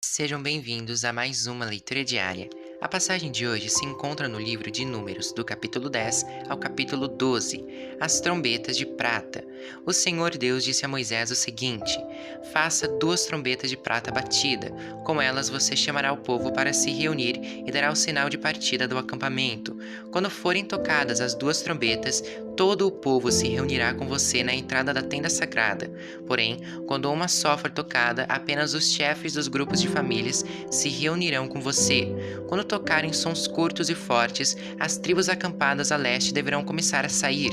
Sejam bem-vindos a mais uma leitura diária. A passagem de hoje se encontra no livro de Números, do capítulo 10 ao capítulo 12, as trombetas de prata. O Senhor Deus disse a Moisés o seguinte: Faça 2 trombetas de prata batida. Com elas você chamará o povo para se reunir e dará o sinal de partida do acampamento. Quando forem tocadas as 2 trombetas, todo o povo se reunirá com você na entrada da tenda sagrada. Porém, quando uma só for tocada, apenas os chefes dos grupos de famílias se reunirão com você. Quando tocarem sons curtos e fortes, as tribos acampadas a leste deverão começar a sair.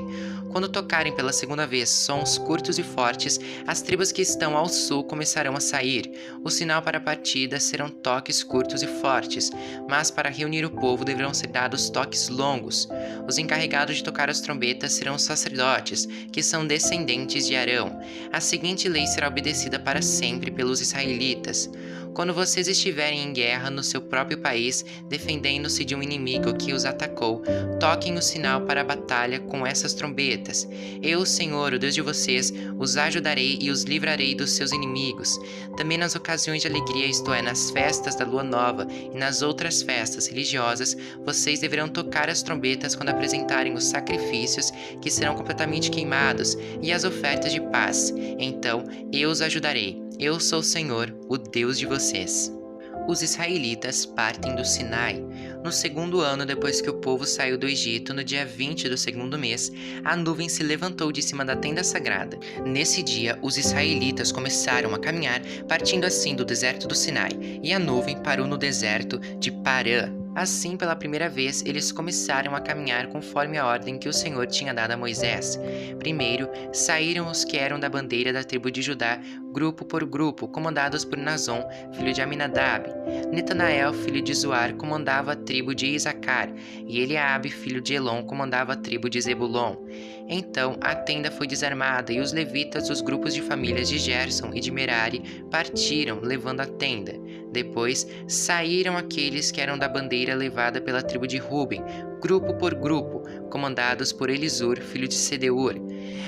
Quando tocarem pela segunda vez sons curtos e fortes, as tribos que estão ao sul começarão a sair. O sinal para a partida serão toques curtos e fortes, mas para reunir o povo deverão ser dados toques longos. Os encarregados de tocar as trombetas serão os sacerdotes, que são descendentes de Arão. A seguinte lei será obedecida para sempre pelos israelitas. Quando vocês estiverem em guerra no seu próprio país, defendendo-se de um inimigo que os atacou, toquem o sinal para a batalha com essas trombetas. Eu, Senhor, o Deus de vocês, os ajudarei e os livrarei dos seus inimigos. Também nas ocasiões de alegria, isto é, nas festas da lua nova e nas outras festas religiosas, vocês deverão tocar as trombetas quando apresentarem os sacrifícios, que serão completamente queimados, e as ofertas de paz. Então eu os ajudarei. Eu sou o Senhor, o Deus de vocês. Os israelitas partem do Sinai. No segundo ano depois que o povo saiu do Egito, no dia 20 do segundo mês, a nuvem se levantou de cima da tenda sagrada. Nesse dia, os israelitas começaram a caminhar, partindo assim do deserto do Sinai, e a nuvem parou no deserto de Parã. Assim, pela primeira vez, eles começaram a caminhar conforme a ordem que o Senhor tinha dado a Moisés. Primeiro, saíram os que eram da bandeira da tribo de Judá, grupo por grupo, comandados por Nazon, filho de Aminadab. Netanael, filho de Zuar, comandava a tribo de Isacar, e Eliabe, filho de Elon, comandava a tribo de Zebulon. Então, a tenda foi desarmada, e os levitas dos grupos de famílias de Gerson e de Merari partiram, levando a tenda. Depois, saíram aqueles que eram da bandeira levada pela tribo de Ruben, grupo por grupo, comandados por Elisur, filho de Sedeur.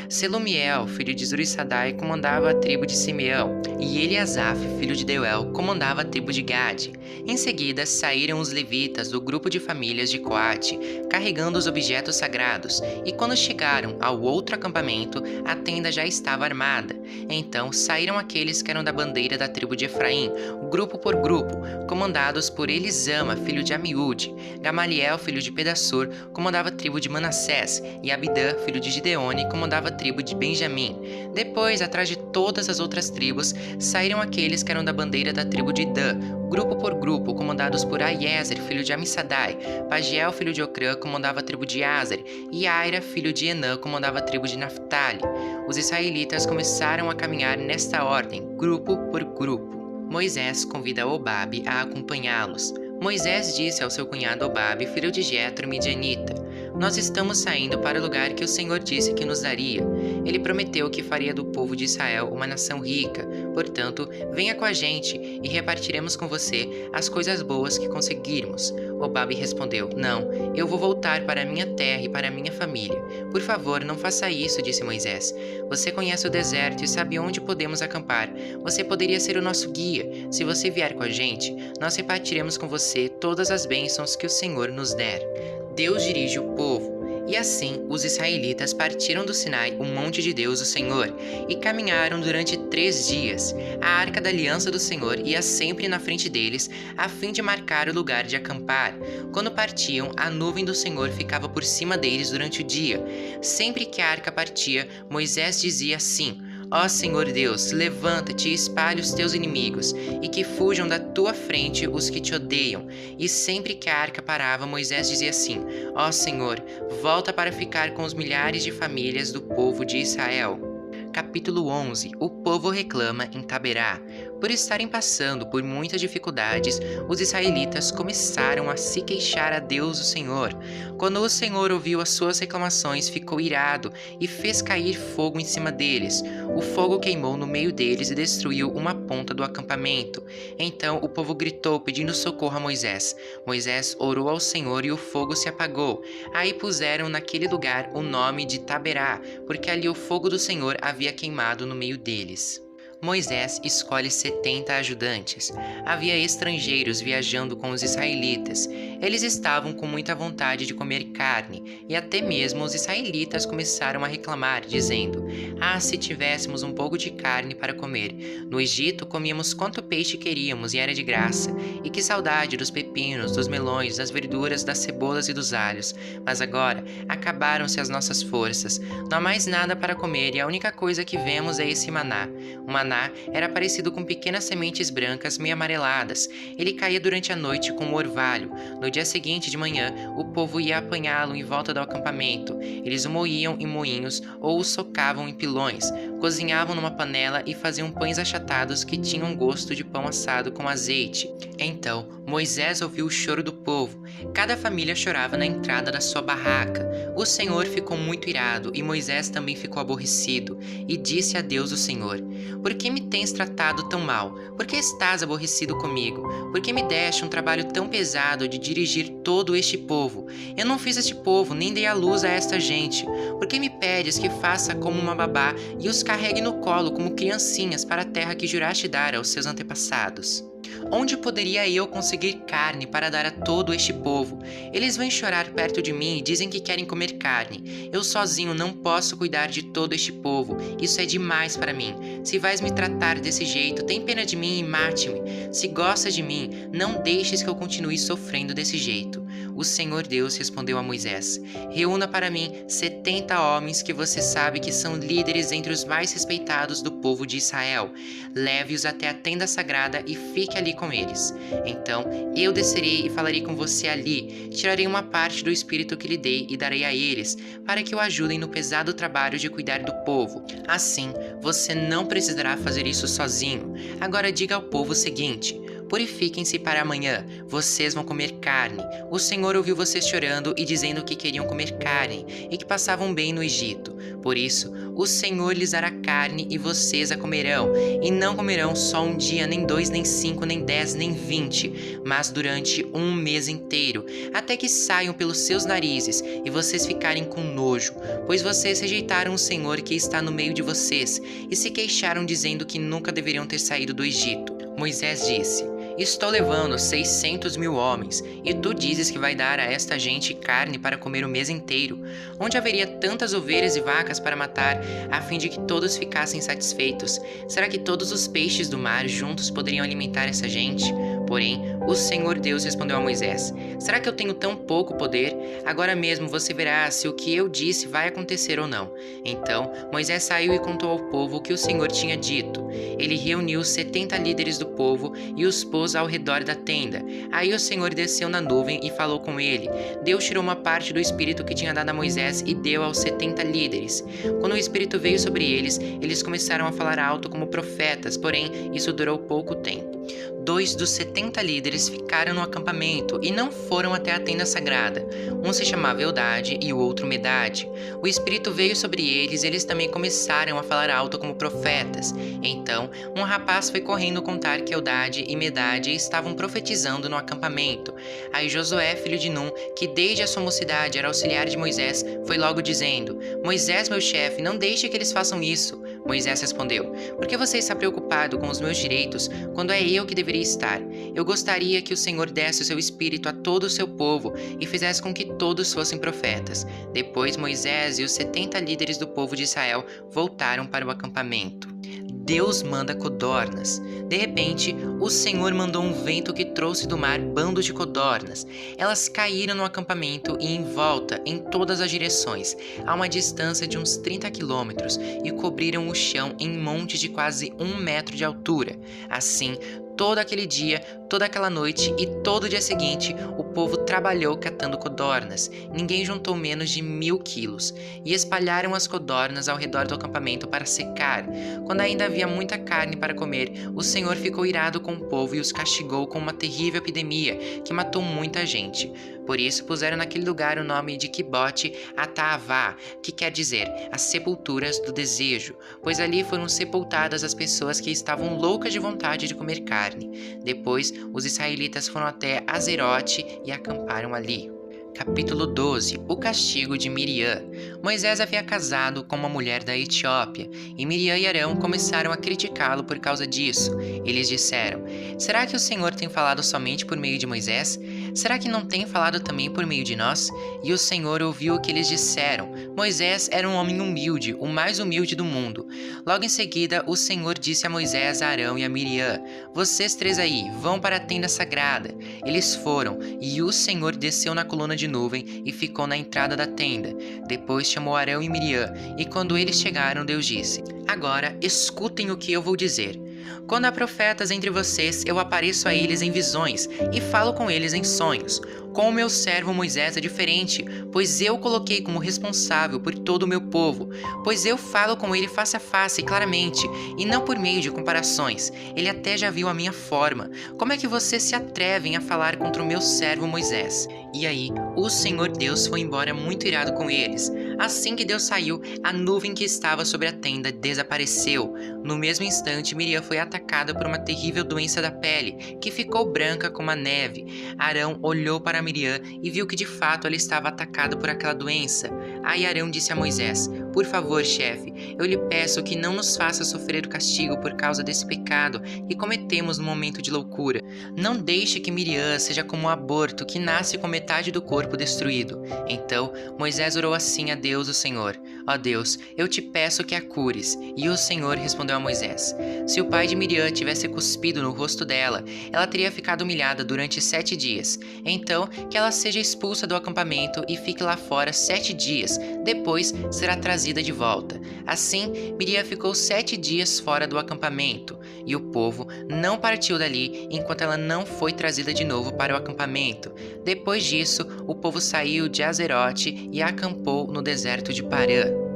Selumiel, filho de Zurissadai, comandava a tribo de Simeão, e Eliasaf, filho de Deuel, comandava a tribo de Gade. Em seguida, saíram os levitas do grupo de famílias de Coate, carregando os objetos sagrados, e quando chegaram ao outro acampamento, a tenda já estava armada. Então, saíram aqueles que eram da bandeira da tribo de Efraim, grupo por grupo, comandados por Elisama, filho de Amiúde. Gamaliel, filho de Pedassur, comandava a tribo de Manassés, e Abidã, filho de Gideone, comandava a tribo de Benjamim. Depois, atrás de todas as outras tribos, saíram aqueles que eram da bandeira da tribo de Dan, grupo por grupo, comandados por Aiezer, filho de Amissadai. Pagiel, filho de Ocrã, comandava a tribo de Azer, e Aira, filho de Enã, comandava a tribo de Naphtali. Os israelitas começaram a caminhar nesta ordem, grupo por grupo. Moisés convida Obabe a acompanhá-los. Moisés disse ao seu cunhado Obabe, filho de Jetro, midianita: Nós estamos saindo para o lugar que o Senhor disse que nos daria. Ele prometeu que faria do povo de Israel uma nação rica. Portanto, venha com a gente e repartiremos com você as coisas boas que conseguirmos. Obabe respondeu: Não, eu vou voltar para a minha terra e para a minha família. Por favor, não faça isso, disse Moisés. Você conhece o deserto e sabe onde podemos acampar. Você poderia ser o nosso guia. Se você vier com a gente, nós repartiremos com você todas as bênçãos que o Senhor nos der. Deus dirige o povo. E assim, os israelitas partiram do Sinai, o monte de Deus, o Senhor, e caminharam durante 3 dias. A arca da aliança do Senhor ia sempre na frente deles, a fim de marcar o lugar de acampar. Quando partiam, a nuvem do Senhor ficava por cima deles durante o dia. Sempre que a arca partia, Moisés dizia assim: Ó Senhor Deus, levanta-te e espalhe os teus inimigos, e que fujam da tua frente os que te odeiam. E sempre que a arca parava, Moisés dizia assim: Ó Senhor, volta para ficar com os milhares de famílias do povo de Israel. Capítulo 11. O povo reclama em Taberá. Por estarem passando por muitas dificuldades, os israelitas começaram a se queixar a Deus, o Senhor. Quando o Senhor ouviu as suas reclamações, ficou irado e fez cair fogo em cima deles. O fogo queimou no meio deles e destruiu uma ponta do acampamento. Então o povo gritou, pedindo socorro a Moisés. Moisés orou ao Senhor e o fogo se apagou. Aí puseram naquele lugar o nome de Taberá, porque ali o fogo do Senhor havia queimado no meio deles. Moisés escolhe 70 ajudantes. Havia estrangeiros viajando com os israelitas. Eles estavam com muita vontade de comer carne, e até mesmo os israelitas começaram a reclamar, dizendo: "Ah, se tivéssemos um pouco de carne para comer! No Egito comíamos quanto peixe queríamos e era de graça. E que saudade dos pepinos, dos melões, das verduras, das cebolas e dos alhos! Mas agora acabaram-se as nossas forças. Não há mais nada para comer e a única coisa que vemos é esse maná." O maná era parecido com pequenas sementes brancas meio amareladas. Ele caía durante a noite com o orvalho. No dia seguinte de manhã, o povo ia apanhá-lo em volta do acampamento. Eles o moíam em moinhos ou o socavam em pilões, cozinhavam numa panela e faziam pães achatados que tinham gosto de pão assado com azeite. Então, Moisés ouviu o choro do povo. Cada família chorava na entrada da sua barraca. O Senhor ficou muito irado e Moisés também ficou aborrecido, e disse a Deus o Senhor: "Por que me tens tratado tão mal? Por que estás aborrecido comigo? Por que me deste um trabalho tão pesado de dirigir todo este povo? Eu não fiz este povo, nem dei a luz a esta gente. Por que me pedes que faça como uma babá e os carregue no colo como criancinhas para a terra que juraste dar aos seus antepassados? Onde poderia eu conseguir carne para dar a todo este povo? Eles vêm chorar perto de mim e dizem que querem comer carne. Eu sozinho não posso cuidar de todo este povo. Isso é demais para mim. Se vais me tratar desse jeito, tem pena de mim e mate-me. Se gostas de mim, não deixes que eu continue sofrendo desse jeito." O Senhor Deus respondeu a Moisés: "Reúna para mim 70 homens que você sabe que são líderes entre os mais respeitados do povo de Israel. Leve-os até a tenda sagrada e fique ali com eles. Então eu descerei e falarei com você ali. Tirarei uma parte do espírito que lhe dei e darei a eles, para que o ajudem no pesado trabalho de cuidar do povo. Assim, você não precisará fazer isso sozinho. Agora diga ao povo o seguinte: purifiquem-se para amanhã, vocês vão comer carne. O Senhor ouviu vocês chorando e dizendo que queriam comer carne e que passavam bem no Egito. Por isso, o Senhor lhes dará carne e vocês a comerão. E não comerão só um dia, nem 2, nem 5, nem 10, nem 20, mas durante um mês inteiro, até que saiam pelos seus narizes e vocês ficarem com nojo, pois vocês rejeitaram o Senhor que está no meio de vocês e se queixaram dizendo que nunca deveriam ter saído do Egito." Moisés disse: "Estou levando 600.000 homens, e tu dizes que vai dar a esta gente carne para comer o mês inteiro? Onde haveria tantas ovelhas e vacas para matar, a fim de que todos ficassem satisfeitos? Será que todos os peixes do mar juntos poderiam alimentar essa gente?" Porém, o Senhor Deus respondeu a Moisés: "Será que eu tenho tão pouco poder? Agora mesmo você verá se o que eu disse vai acontecer ou não." Então, Moisés saiu e contou ao povo o que o Senhor tinha dito. Ele reuniu os 70 líderes do povo e os pôs ao redor da tenda. Aí o Senhor desceu na nuvem e falou com ele. Deus tirou uma parte do espírito que tinha dado a Moisés e deu aos 70 líderes. Quando o espírito veio sobre eles, eles começaram a falar alto como profetas, porém isso durou pouco tempo. 2 dos 70 líderes ficaram no acampamento e não foram até a tenda sagrada. Um se chamava Eldade e o outro Medade. O espírito veio sobre eles e eles também começaram a falar alto como profetas. Então, um rapaz foi correndo contar que Eldade e Medade estavam profetizando no acampamento. Aí Josué, filho de Num, que desde a sua mocidade era auxiliar de Moisés, foi logo dizendo: "Moisés, meu chefe, não deixe que eles façam isso." Moisés respondeu: "Por que você está preocupado com os meus direitos, quando é eu que deveria estar? Eu gostaria que o Senhor desse o seu espírito a todo o seu povo e fizesse com que todos fossem profetas." Depois Moisés e os 70 líderes do povo de Israel voltaram para o acampamento. Deus manda codornas. De repente, o Senhor mandou um vento que trouxe do mar bandos de codornas. Elas caíram no acampamento e em volta, em todas as direções, a uma distância de uns 30 quilômetros, e cobriram o chão em montes de quase 1 metro de altura. Assim, todo aquele dia, toda aquela noite e todo o dia seguinte, o povo trabalhou catando codornas. Ninguém juntou menos de 1.000 quilos, e espalharam as codornas ao redor do acampamento para secar. Quando ainda havia muita carne para comer, o Senhor ficou irado com o povo e os castigou com uma terrível epidemia que matou muita gente. Por isso puseram naquele lugar o nome de Quibote Ataavá, que quer dizer as sepulturas do desejo, pois ali foram sepultadas as pessoas que estavam loucas de vontade de comer carne. Depois, os israelitas foram até Azerote e acamparam ali. Capítulo 12. O castigo de Miriam. Moisés havia casado com uma mulher da Etiópia, e Miriam e Arão começaram a criticá-lo por causa disso. Eles disseram: Será que o Senhor tem falado somente por meio de Moisés? Será que não tem falado também por meio de nós? E o Senhor ouviu o que eles disseram. Moisés era um homem humilde, o mais humilde do mundo. Logo em seguida, o Senhor disse a Moisés, a Arão e a Miriam: Vocês três aí, vão para a tenda sagrada. Eles foram, e o Senhor desceu na coluna de nuvem e ficou na entrada da tenda. Depois chamou Arão e Miriam, e quando eles chegaram, Deus disse: Agora escutem o que eu vou dizer. Quando há profetas entre vocês, eu apareço a eles em visões e falo com eles em sonhos. Com o meu servo Moisés é diferente, pois eu o coloquei como responsável por todo o meu povo. Pois eu falo com ele face a face, claramente, e não por meio de comparações. Ele até já viu a minha forma. Como é que vocês se atrevem a falar contra o meu servo Moisés? E aí, o Senhor Deus foi embora muito irado com eles. Assim que Deus saiu, a nuvem que estava sobre a tenda desapareceu. No mesmo instante, Miriam foi atacada por uma terrível doença da pele, que ficou branca como a neve. Arão olhou para Miriam e viu que de fato ela estava atacada por aquela doença. Aí Arão disse a Moisés: Por favor, chefe, eu lhe peço que não nos faça sofrer o castigo por causa desse pecado que cometemos no momento de loucura. Não deixe que Miriam seja como um aborto que nasce com metade do corpo destruído. Então Moisés orou assim a Deus, o Senhor: Ó Deus, eu te peço que a cures. E o Senhor respondeu a Moisés: Se o pai de Miriam tivesse cuspido no rosto dela, ela teria ficado humilhada durante 7 dias. Então, que ela seja expulsa do acampamento e fique lá fora 7 dias. Depois será trazida de volta. Assim, Miriam ficou 7 dias fora do acampamento, e o povo não partiu dali enquanto ela não foi trazida de novo para o acampamento. Depois disso, o povo saiu de Azerote e acampou no deserto de Parã.